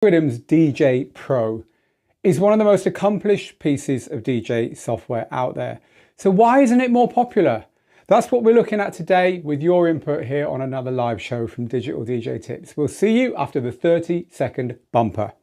Algoriddim's djay Pro is one of the most accomplished pieces of DJ software out there. So why isn't it more popular? That's what we're looking at today with your input here on another live show from Digital DJ Tips. We'll see you after the 30-second bumper.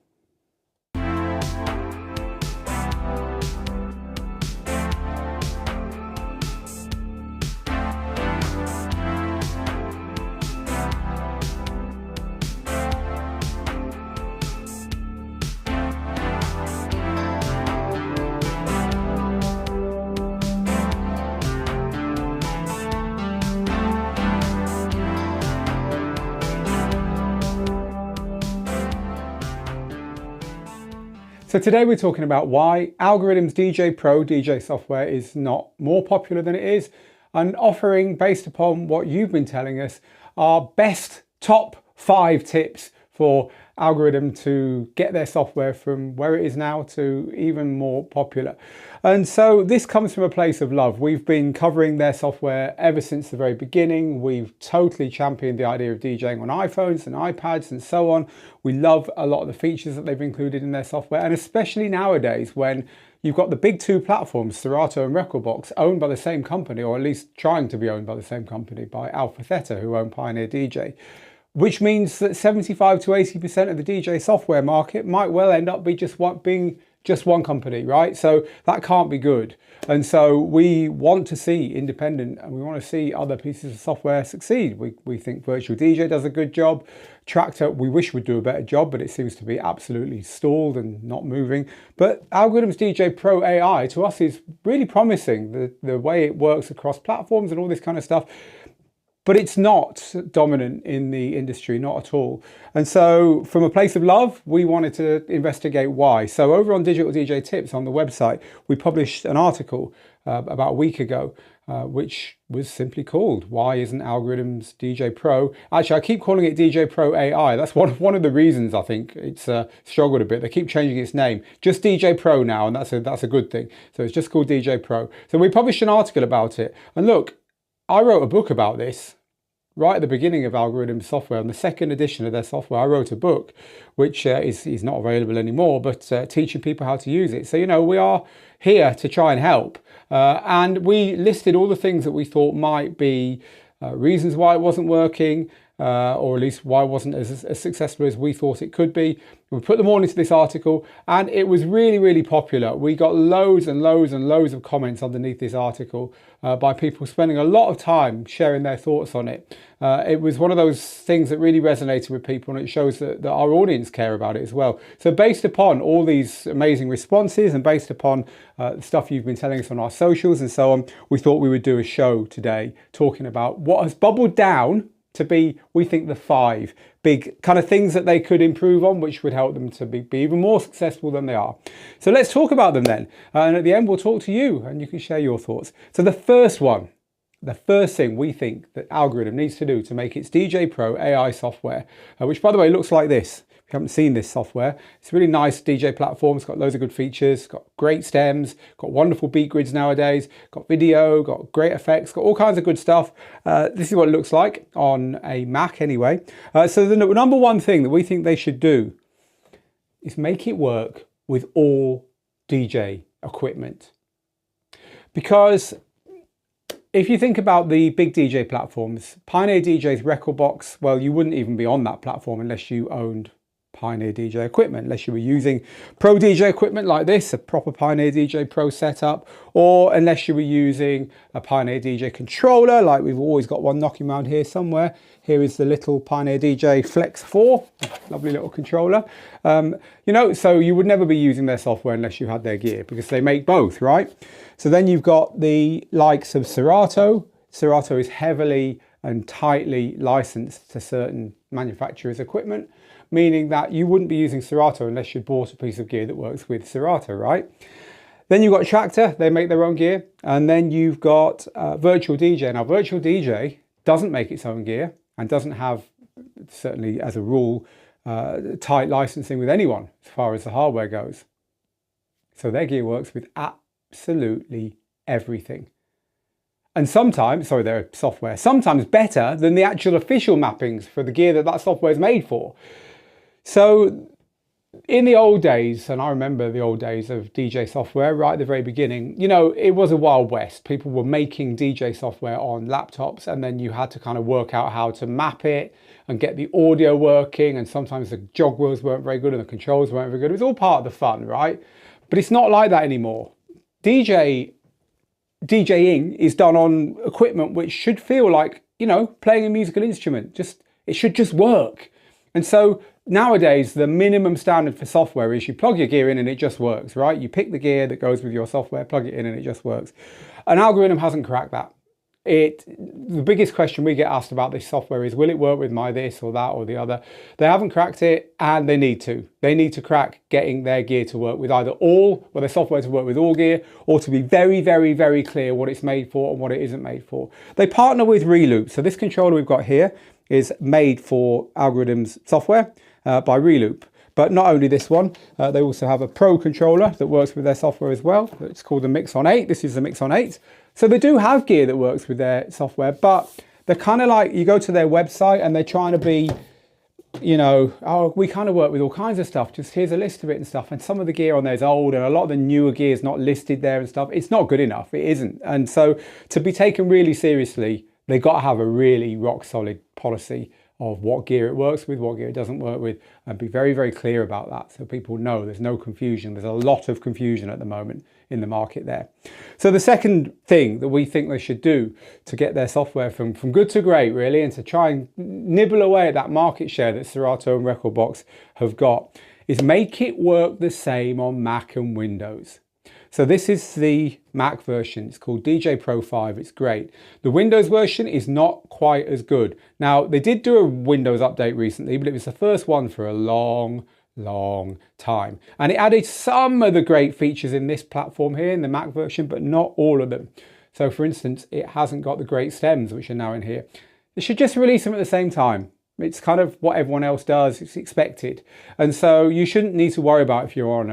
So today we're talking about why Algoriddim's djay Pro DJ software is not more popular than it is, and offering, based upon what you've been telling us, our best top 5 tips for Algoriddim to get their software from where it is now to even more popular. And so this comes from a place of love. We've been covering their software ever since the very beginning. We've totally championed the idea of DJing on iPhones and iPads and so on. We love a lot of the features that they've included in their software, and especially nowadays when you've got the big 2 platforms, Serato and Rekordbox, owned by the same company, or at least trying to be owned by the same company, by Alpha Theta, who own Pioneer DJ. Which means that 75 to 80% of the DJ software market might well end up being just one company, right? So that can't be good. And so we want to see independent, and we want to see other pieces of software succeed. We think Virtual DJ does a good job. Traktor, we wish would do a better job, but it seems to be absolutely stalled and not moving. But Algoriddim's djay Pro AI to us is really promising, the way it works across platforms and all this kind of stuff. But it's not dominant in the industry, not at all. And so from a place of love, we wanted to investigate why. So over on Digital DJ Tips on the website, we published an article about a week ago, which was simply called, Why Isn't Algoriddim's djay Pro? Actually, I keep calling it djay Pro AI. That's one of the reasons I think it's struggled a bit. They keep changing its name. Just djay Pro now, and that's a good thing. So it's just called djay Pro. So we published an article about it. And look, I wrote a book about this right at the beginning of Algoriddim software. On the 2nd edition of their software, I wrote a book, which is not available anymore, but teaching people how to use it. So, you know, we are here to try and help. And we listed all the things that we thought might be reasons why it wasn't working, or at least why it wasn't as successful as we thought it could be. We put them all into this article, and it was really, really popular. We got loads and loads and loads of comments underneath this article by people spending a lot of time sharing their thoughts on it. It was one of those things that really resonated with people, and it shows that our audience care about it as well. So based upon all these amazing responses and based upon the stuff you've been telling us on our socials and so on, we thought we would do a show today talking about what has bubbled down to be, we think, the 5 big kind of things that they could improve on, which would help them to be even more successful than they are. So let's talk about them then. And at the end, we'll talk to you and you can share your thoughts. So the first thing we think that Algoriddim needs to do to make its djay Pro AI software, which by the way looks like this. If you haven't seen this software, it's a really nice DJ platform. It's got loads of good features, it's got great stems, got wonderful beat grids nowadays, got video, got great effects, got all kinds of good stuff. This is what it looks like on a Mac anyway. So the number one thing that we think they should do is make it work with all DJ equipment. Because if you think about the big DJ platforms, Pioneer DJ's Rekordbox, well, you wouldn't even be on that platform unless you owned Pioneer DJ equipment, unless you were using Pro DJ equipment like this, a proper Pioneer DJ Pro setup, or unless you were using a Pioneer DJ controller, like we've always got one knocking around here somewhere. Here is the little Pioneer DJ Flex 4, lovely little controller. You know, so you would never be using their software unless you had their gear, because they make both, right? So then you've got the likes of Serato. Serato is heavily and tightly licensed to certain manufacturers' equipment, meaning that you wouldn't be using Serato unless you bought a piece of gear that works with Serato, right? Then you've got Traktor, they make their own gear. And then you've got Virtual DJ. Now, Virtual DJ doesn't make its own gear and doesn't have, certainly as a rule, tight licensing with anyone as far as the hardware goes. So their gear works with absolutely everything. And sometimes, sorry, their software, sometimes better than the actual official mappings for the gear that software is made for. So in the old days, and I remember the old days of DJ software right at the very beginning, you know, it was a wild west. People were making DJ software on laptops, and then you had to kind of work out how to map it and get the audio working. And sometimes the jog wheels weren't very good and the controls weren't very good. It was all part of the fun, right? But it's not like that anymore. DJing is done on equipment which should feel like, you know, playing a musical instrument. It should just work. And so nowadays, the minimum standard for software is you plug your gear in and it just works, right? You pick the gear that goes with your software, plug it in and it just works. And Algoriddim hasn't cracked that. The biggest question we get asked about this software is, will it work with my this or that or the other? They haven't cracked it, and they need to. They need to crack getting their gear to work with either their software to work with all gear, or to be very, very, very clear what it's made for and what it isn't made for. They partner with Reloop. So this controller we've got here is made for Algoriddim's software by Reloop. But not only this one, they also have a Pro controller that works with their software as well. It's called the Mix on 8. This is the Mix on 8. So they do have gear that works with their software, but they're kind of like, you go to their website and they're trying to be, you know, oh, we kind of work with all kinds of stuff. Just here's a list of it and stuff. And some of the gear on there is old, and a lot of the newer gear is not listed there and stuff. It's not good enough. It isn't. And so to be taken really seriously, they've got to have a really rock solid policy of what gear it works with, what gear it doesn't work with, and be very, very clear about that so people know there's no confusion. There's a lot of confusion at the moment in the market there. So the second thing that we think they should do to get their software from good to great, really, and to try and nibble away at that market share that Serato and Rekordbox have got, is make it work the same on Mac and Windows. So this is the Mac version. It's called DJ Pro 5. It's great. The Windows version is not quite as good. Now, they did do a Windows update recently, but it was the first one for a long time. And it added some of the great features in this platform here, in the Mac version, but not all of them. So for instance, it hasn't got the great stems, which are now in here. They should just release them at the same time. It's kind of what everyone else does. It's expected. And so you shouldn't need to worry about if you're on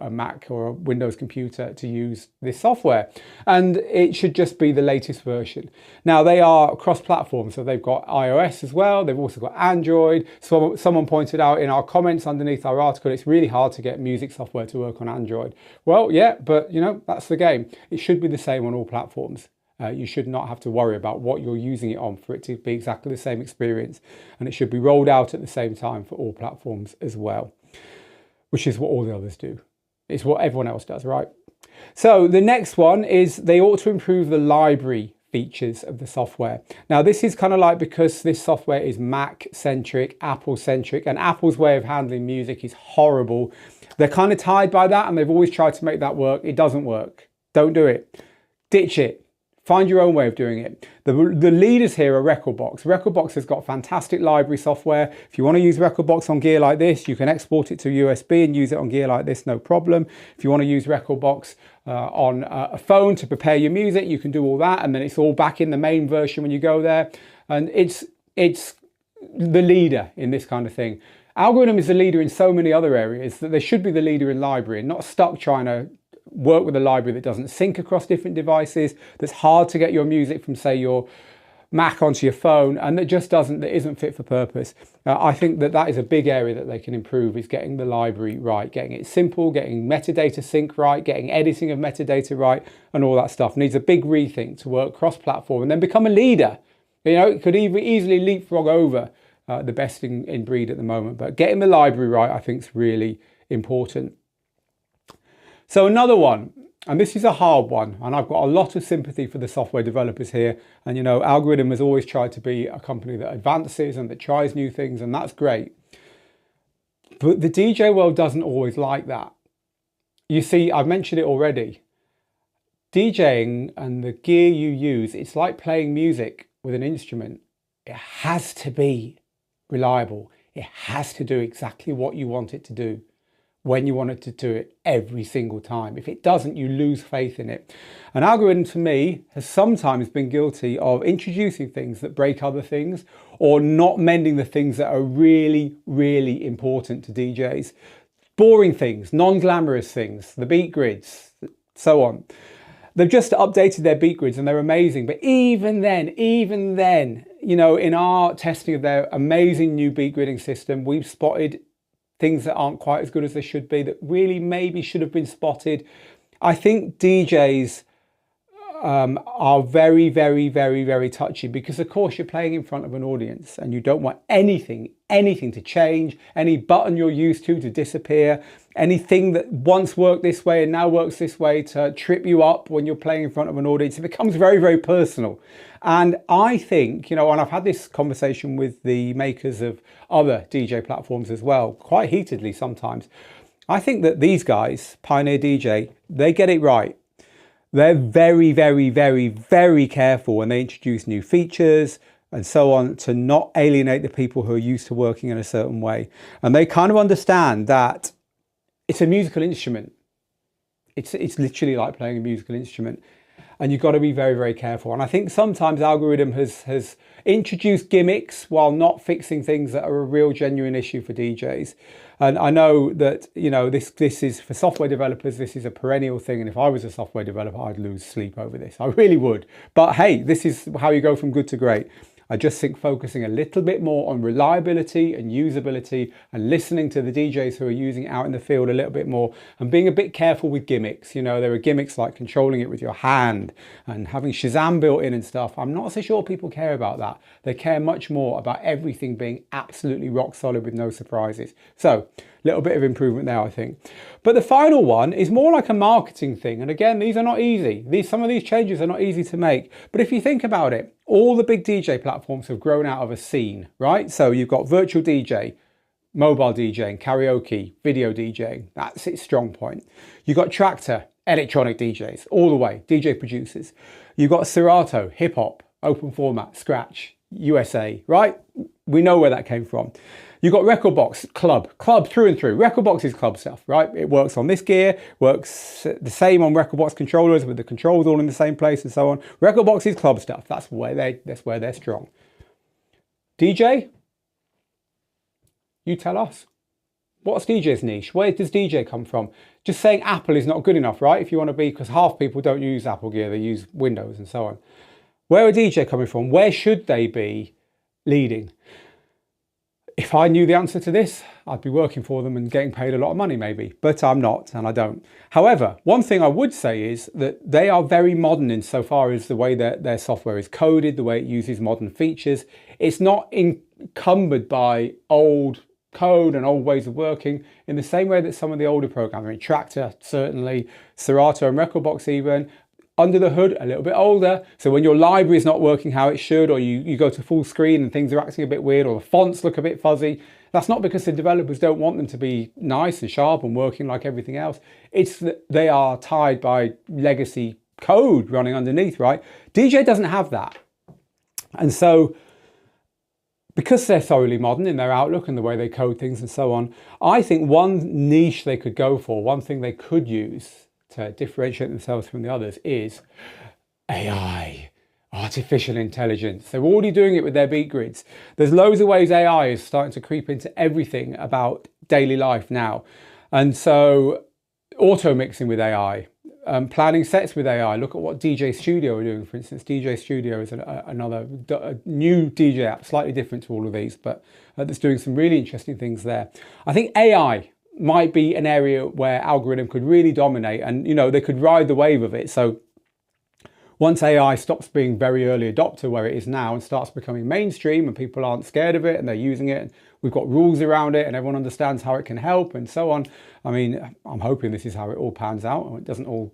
a Mac or a Windows computer to use this software. And it should just be the latest version. Now, they are cross-platform, so they've got iOS as well. They've also got Android. So someone pointed out in our comments underneath our article, it's really hard to get music software to work on Android. Well, yeah, but you know, that's the game. It should be the same on all platforms. You should not have to worry about what you're using it on for it to be exactly the same experience. And it should be rolled out at the same time for all platforms as well, which is what all the others do. It's what everyone else does, right? So the next one is they ought to improve the library features of the software. Now, this is kind of like, because this software is Mac-centric, Apple-centric, and Apple's way of handling music is horrible. They're kind of tied by that, and they've always tried to make that work. It doesn't work. Don't do it. Ditch it. Find your own way of doing it. The leaders here are Rekordbox. Rekordbox has got fantastic library software. If you want to use Rekordbox on gear like this, you can export it to USB and use it on gear like this, no problem. If you want to use Rekordbox on a phone to prepare your music, you can do all that, and then it's all back in the main version when you go there. And it's the leader in this kind of thing. Algoriddim is the leader in so many other areas that they should be the leader in library and not stuck trying to work with a library that doesn't sync across different devices, that's hard to get your music from, say, your Mac onto your phone, and that isn't fit for purpose. I think that is a big area that they can improve, is getting the library right, getting it simple, getting metadata sync right, getting editing of metadata right, and all that stuff. Needs a big rethink to work cross-platform and then become a leader. You know, it could easily leapfrog over the best in breed at the moment, but getting the library right, I think, is really important. So another one, and this is a hard one, and I've got a lot of sympathy for the software developers here. And you know, Algoriddim has always tried to be a company that advances and that tries new things, and that's great. But the DJ world doesn't always like that. You see, I've mentioned it already. DJing and the gear you use, it's like playing music with an instrument. It has to be reliable. It has to do exactly what you want it to do, when you want it to do it every single time. If it doesn't, you lose faith in it. And Algoriddim, to me, has sometimes been guilty of introducing things that break other things, or not mending the things that are really, really important to DJs. Boring things, non-glamorous things, the beat grids, so on. They've just updated their beat grids and they're amazing. But even then, you know, in our testing of their amazing new beat gridding system, we've spotted things that aren't quite as good as they should be, that really maybe should have been spotted. I think DJs are very, very, very, very touchy, because of course you're playing in front of an audience and you don't want anything to change, any button you're used to disappear, anything that once worked this way and now works this way to trip you up when you're playing in front of an audience. It becomes very, very personal. And I think, and I've had this conversation with the makers of other DJ platforms as well, quite heatedly sometimes. I think that these guys, Pioneer DJ, they get it right. They're very, very, very, very careful when they introduce new features and so on to not alienate the people who are used to working in a certain way. And they kind of understand that it's a musical instrument. It's literally like playing a musical instrument. And you've got to be very, very careful. And I think sometimes Algoriddim has introduced gimmicks while not fixing things that are a real genuine issue for DJs. And I know that, this is for software developers, this is a perennial thing. And if I was a software developer, I'd lose sleep over this. I really would. But hey, this is how you go from good to great. I just think focusing a little bit more on reliability and usability and listening to the DJs who are using it out in the field a little bit more, and being a bit careful with gimmicks. There are gimmicks like controlling it with your hand and having Shazam built in and stuff. I'm not so sure people care about that. They care much more about everything being absolutely rock solid with no surprises. So a little bit of improvement there, I think. But the final one is more like a marketing thing. And again, these are not easy. Some of these changes are not easy to make. But if you think about it, all the big DJ platforms have grown out of a scene, right? So you've got virtual DJ, mobile DJing, karaoke, video DJing. That's its strong point. You've got Traktor, electronic DJs, all the way, DJ producers. You've got Serato, hip hop, open format, scratch, USA, right? We know where that came from. You've got Rekordbox, club through and through. Rekordbox is club stuff, right? It works on this gear, works the same on Rekordbox controllers with the controls all in the same place and so on. Rekordbox is club stuff. That's where they're strong. DJ, you tell us. What's DJ's niche? Where does DJ come from? Just saying Apple is not good enough, right? If you want to be, because half people don't use Apple gear, they use Windows and so on. Where are DJ coming from? Where should they be leading? If I knew the answer to this, I'd be working for them and getting paid a lot of money maybe, but I'm not, and I don't. However, one thing I would say is that they are very modern insofar as the way that their software is coded, the way it uses modern features. It's not encumbered by old code and old ways of working in the same way that some of the older programs, Traktor certainly, Serato and Rekordbox even, under the hood, a little bit older. So when your library is not working how it should, or you go to full screen and things are acting a bit weird, or the fonts look a bit fuzzy, that's not because the developers don't want them to be nice and sharp and working like everything else. It's that they are tied by legacy code running underneath, right? DJ doesn't have that. And so because they're thoroughly modern in their outlook and the way they code things and so on, I think one niche they could go for, one thing they could use to differentiate themselves from the others is AI, artificial intelligence. They're already doing it with their beat grids. There's loads of ways AI is starting to creep into everything about daily life now. And so auto mixing with AI, planning sets with AI. Look at what DJ Studio are doing, for instance. DJ Studio is another new DJ app, slightly different to all of these, but that's doing some really interesting things there. I think AI might be an area where Algoriddim could really dominate, and they could ride the wave of it. So once AI stops being very early adopter where it is now and starts becoming mainstream and people aren't scared of it and they're using it, and we've got rules around it and everyone understands how it can help and so on. I mean, I'm hoping this is how it all pans out and it doesn't all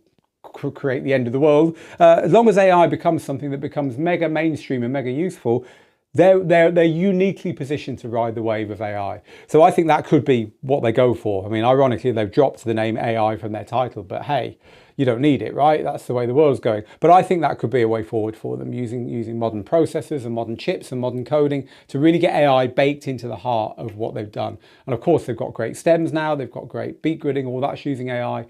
create the end of the world. As long as AI becomes something that becomes mega mainstream and mega useful, they're uniquely positioned to ride the wave of AI. So I think that could be what they go for. I mean, ironically, they've dropped the name AI from their title, but hey, you don't need it, right? That's the way the world's going. But I think that could be a way forward for them, using modern processors and modern chips and modern coding to really get AI baked into the heart of what they've done. And of course, they've got great stems now. They've got great beat gridding, all that's using AI.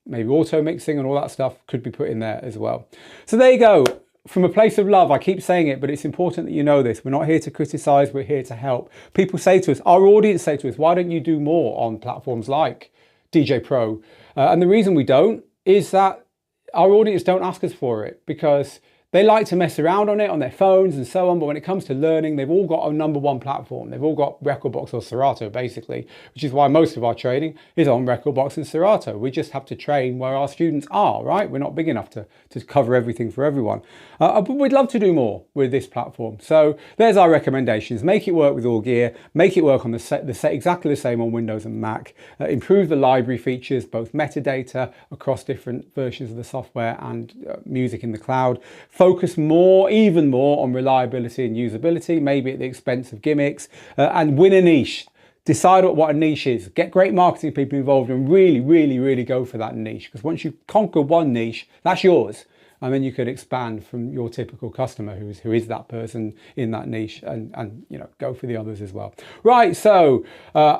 Maybe auto mixing and all that stuff could be put in there as well. So there you go. From a place of love, I keep saying it, but it's important that you know this. We're not here to criticize, we're here to help. People say to us, our audience say to us, why don't you do more on platforms like DJ Pro? And the reason we don't is that our audience don't ask us for it, because They like to mess around on it on their phones and so on, but when it comes to learning, they've all got a number one platform. They've all got Rekordbox or Serato, basically, which is why most of our training is on Rekordbox and Serato. We just have to train where our students are, right? We're not big enough to cover everything for everyone. But we'd love to do more with this platform. So there's our recommendations. Make it work with all gear, make it work on exactly the same on Windows and Mac, improve the library features, both metadata across different versions of the software and music in the cloud. Focus even more on reliability and usability, maybe at the expense of gimmicks, and win a niche. Decide what a niche is. Get great marketing people involved and really go for that niche. Because once you conquer one niche, that's yours. And then you could expand from your typical customer who is that person in that niche and you know, go for the others as well. Right, so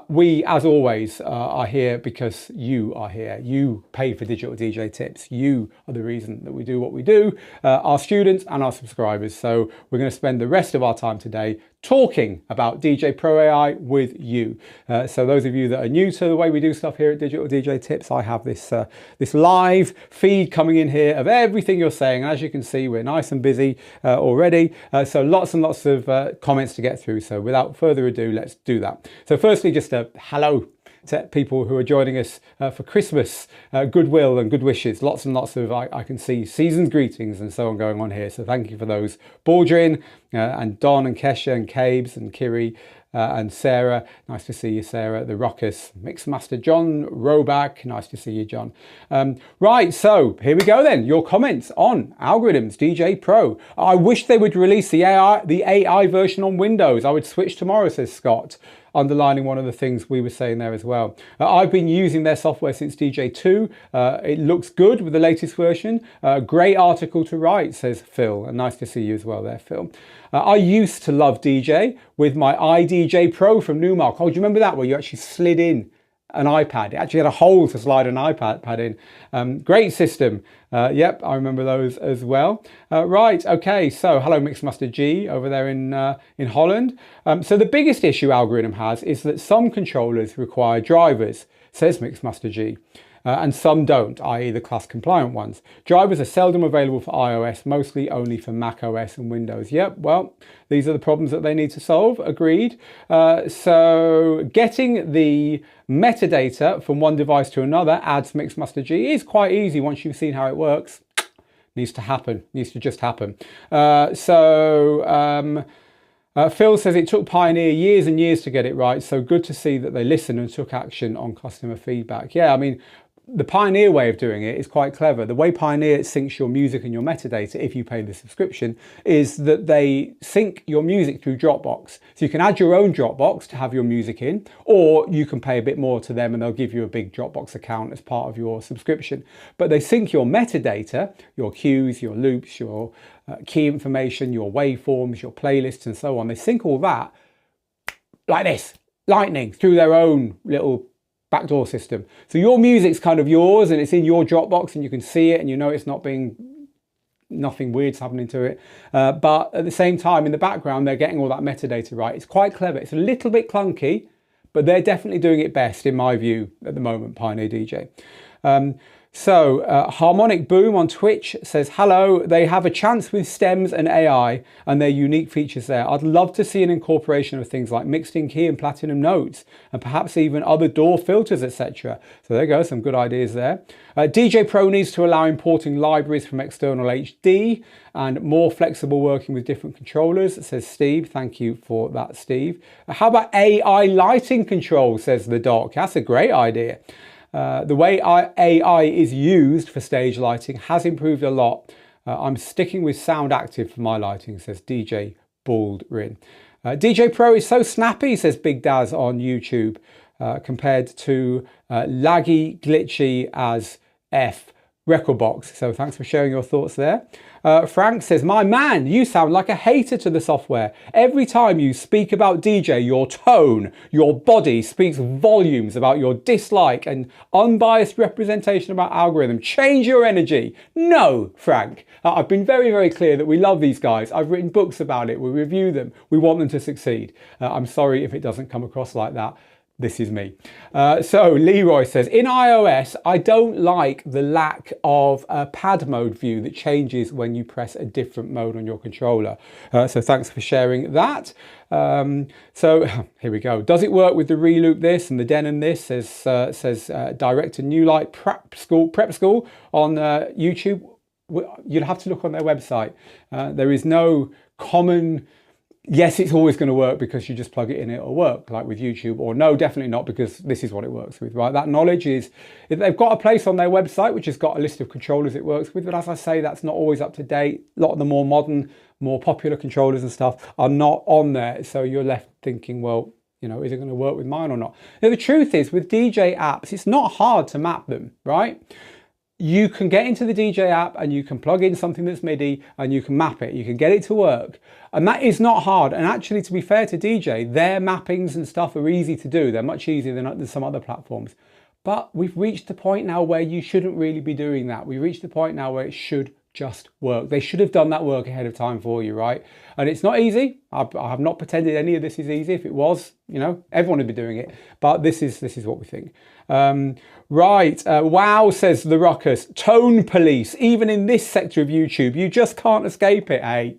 we, as always, are here because you are here. You pay for Digital DJ Tips. You are the reason that we do what we do, our students and our subscribers. So we're going to spend the rest of our time today talking about DJ Pro AI with you. So those of you that are new to the way we do stuff here at Digital DJ Tips, I have this live feed coming in here of everything you're saying. And as you can see, we're nice and busy already. So lots and lots of comments to get through. So without further ado, let's do that. So firstly, just a hello to people who are joining us for Christmas, goodwill and good wishes. Lots and lots of, I can see, season's greetings and so on going on here. So thank you for those. Baldrin and Don and Kesha and Cabes and Kiri and Sarah. Nice to see you, Sarah. The Rockers. Mixmaster John Roback. Nice to see you, John. Right, so here we go then. Your comments on Algoriddim's DJ Pro. I wish they would release the AI version on Windows. I would switch tomorrow, says Scott, underlining one of the things we were saying there as well. I've been using their software since DJ2. It looks good with the latest version. Great article to write, says Phil. And nice to see you as well there, Phil. I used to love DJ with my iDJ Pro from Newmark. Oh, do you remember that, where you actually slid in an iPad? It actually had a hole to slide an iPad in. Great system. Yep, I remember those as well. Right, okay, so hello Mixmaster G over there in Holland. So the biggest issue Algoriddim has is that some controllers require drivers, says Mixmaster G. And some don't, i.e. the class compliant ones. Drivers are seldom available for iOS, mostly only for Mac OS and Windows. Yep, well, these are the problems that they need to solve, agreed. So getting the metadata from one device to another, adds Mixmaster G, is quite easy once you've seen how it works. Needs to happen, needs to just happen. Phil says it took Pioneer years and years to get it right, so good to see that they listened and took action on customer feedback. Yeah, I mean, the Pioneer way of doing it is quite clever. The way Pioneer syncs your music and your metadata, if you pay the subscription, is that they sync your music through Dropbox. So you can add your own Dropbox to have your music in, or you can pay a bit more to them and they'll give you a big Dropbox account as part of your subscription. But they sync your metadata, your cues, your loops, your key information, your waveforms, your playlists and so on. They sync all that like this, lightning, through their own little backdoor system. So your music's kind of yours and it's in your Dropbox and you can see it and you know it's nothing weird's happening to it. But at the same time, in the background, they're getting all that metadata right. It's quite clever. It's a little bit clunky, but they're definitely doing it best, in my view, at the moment, Pioneer DJ. Harmonic Boom on Twitch says, hello, they have a chance with stems and AI and their unique features there. I'd love to see an incorporation of things like mixed in key and platinum notes and perhaps even other DAW filters, etc. So there you go, some good ideas there. DJ Pro needs to allow importing libraries from external HD and more flexible working with different controllers, says Steve. Thank you for that, Steve. How about AI lighting control, says the doc. That's a great idea. The way AI is used for stage lighting has improved a lot. I'm sticking with Sound Active for my lighting, says DJ Baldrin. DJ Pro is so snappy, says Big Daz on YouTube, compared to laggy, glitchy as F Rekordbox. So thanks for sharing your thoughts there. Frank says, my man, you sound like a hater to the software. Every time you speak about DJ, your tone, your body speaks volumes about your dislike and unbiased representation about Algoriddim. Change your energy. No, Frank. I've been very, very clear that we love these guys. I've written books about it. We review them. We want them to succeed. I'm sorry if it doesn't come across like that. this is me. So Leroy says, in iOS, I don't like the lack of a pad mode view that changes when you press a different mode on your controller. So thanks for sharing that. So here we go. Does it work with the reloop this and the denon this? Says Director New Light Prep School on YouTube. You'll have to look on their website. There is no common, yes, it's always going to work because you just plug it in, it'll work, like with YouTube, or no, definitely not because this is what it works with, right? That knowledge is, they've got a place on their website which has got a list of controllers it works with, but as I say, that's not always up to date. A lot of the more modern, more popular controllers and stuff are not on there, so you're left thinking, well, you know, is it going to work with mine or not? Now, the truth is, with DJ apps, it's not hard to map them, right? You can get into the DJ app and you can plug in something that's MIDI and you can map it. You can get it to work. And that is not hard. And actually, to be fair to DJ, their mappings and stuff are easy to do. They're much easier than some other platforms. But we've reached the point now where you shouldn't really be doing that. We've reached the point now where it should just work. They should have done that work ahead of time for you, right? And it's not easy. I have not pretended any of this is easy. If it was, you know, everyone would be doing it. But this is what we think. Right. Wow, says the Ruckus. Tone police. Even in this sector of YouTube, you just can't escape it, eh?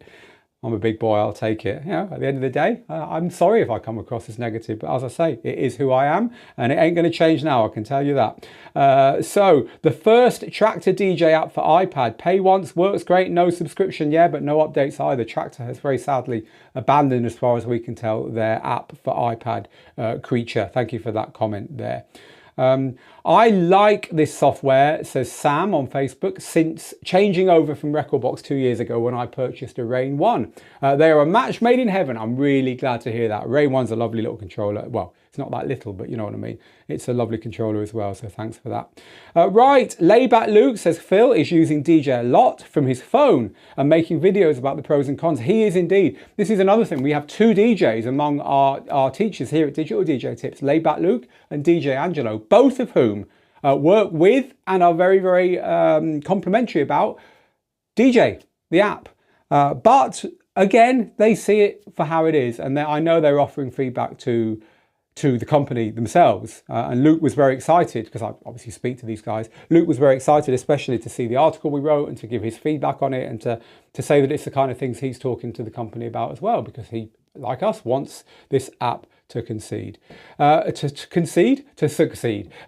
I'm a big boy, I'll take it. You know, at the end of the day, I'm sorry if I come across as negative, but as I say, it is who I am and it ain't going to change now, I can tell you that. So the first Tractor DJ app for iPad, pay once, works great, no subscription, yeah, but no updates either. Tractor has very sadly abandoned, as far as we can tell, their app for iPad, Creature. Thank you for that comment there. I like this software, says Sam on Facebook, since changing over from Rekordbox 2 years ago when I purchased a Rain 1. They are a match made in heaven. I'm really glad to hear that. Rain 1's a lovely little controller. Well, it's not that little, but you know what I mean. It's a lovely controller as well, so thanks for that. Right, Layback Luke says Phil is using DJ a lot from his phone and making videos about the pros and cons. He is indeed. This is another thing. We have two DJs among our teachers here at Digital DJ Tips, Layback Luke and DJ Angelo, both of whom work with and are very, very complimentary about DJ, the app. But again, they see it for how it is. And I know they're offering feedback to the company themselves. And Luke was very excited, because I obviously speak to these guys. Luke was very excited, especially to see the article we wrote and to give his feedback on it and to say that it's the kind of things he's talking to the company about as well, because he, like us, wants this app to succeed.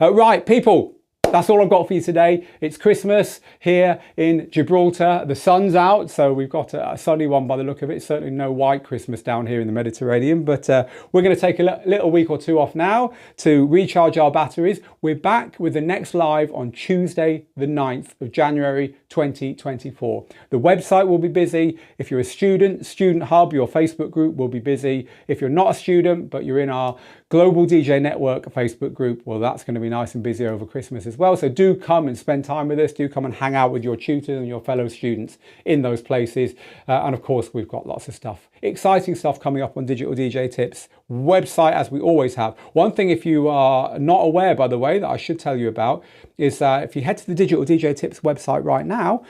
Right, people. That's all I've got for you today. It's Christmas here in Gibraltar. The sun's out, so we've got a sunny one by the look of it. Certainly no white Christmas down here in the Mediterranean, but we're going to take a little week or two off now to recharge our batteries. We're back with the next live on Tuesday, the 9th of January, 2024. The website will be busy. If you're a student, Student Hub, your Facebook group will be busy. If you're not a student, but you're in our Global DJ Network Facebook group, well, that's going to be nice and busy over Christmas as well. So do come and spend time with us. Do come and hang out with your tutors and your fellow students in those places. And of course, we've got lots of stuff, exciting stuff coming up on Digital DJ Tips website, as we always have. One thing, if you are not aware, by the way, that I should tell you about is if you head to the Digital DJ Tips website right now,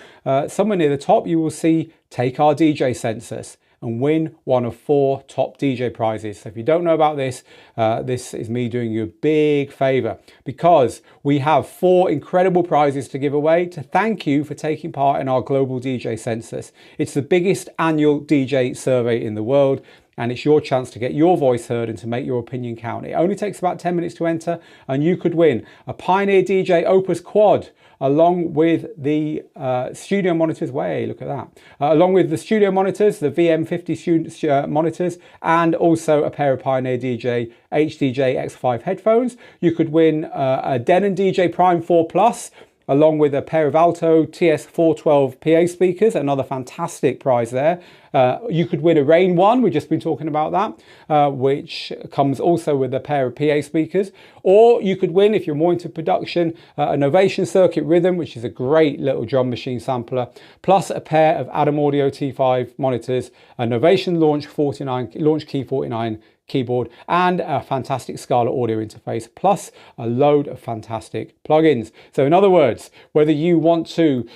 somewhere near the top, you will see Take Our DJ Census and win one of 4 top DJ prizes. So if you don't know about this, this is me doing you a big favor, because we have 4 incredible prizes to give away to thank you for taking part in our global DJ census. It's the biggest annual DJ survey in the world, and it's your chance to get your voice heard and to make your opinion count. It only takes about 10 minutes to enter, and you could win a Pioneer DJ Opus Quad, along with the studio monitors. Way, look at that. Along with the studio monitors, the VM50 monitors, and also a pair of Pioneer DJ HDJ X5 headphones. You could win a Denon DJ Prime 4 Plus, along with a pair of Alto TS412 PA speakers, another fantastic prize there. You could win a Rain 1, we've just been talking about that, which comes also with a pair of PA speakers. Or you could win, if you're more into production, a Novation Circuit Rhythm, which is a great little drum machine sampler, plus a pair of Adam Audio T5 monitors, a Novation Launch Key 49 keyboard, and a fantastic Scala audio interface, plus a load of fantastic plugins. So in other words, whether you want to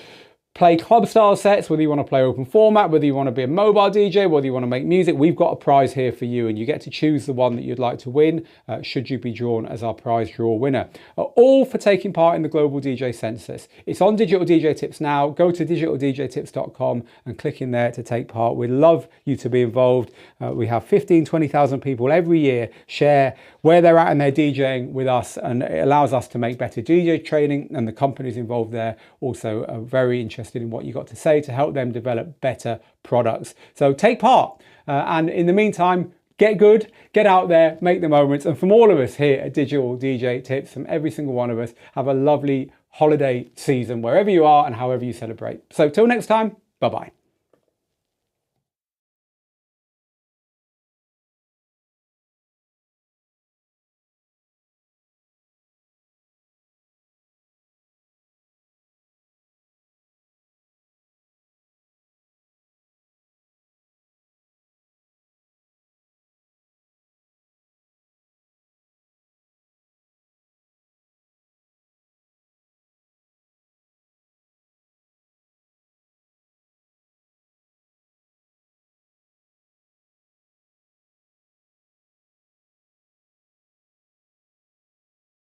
play club style sets, whether you want to play open format, whether you want to be a mobile DJ, whether you want to make music, we've got a prize here for you, and you get to choose the one that you'd like to win should you be drawn as our prize draw winner. All for taking part in the Global DJ Census. It's on Digital DJ Tips now. Go to digitaldjtips.com and click in there to take part. We'd love you to be involved. We have 20,000 people every year share where they're at in their DJing with us, and it allows us to make better DJ training, and the companies involved there also are very interested in what you got to say to help them develop better products. So take part, and in the meantime, get good, get out there, make the moments. And from all of us here at Digital DJ Tips, from every single one of us, have a lovely holiday season wherever you are and however you celebrate. So till next time, bye-bye.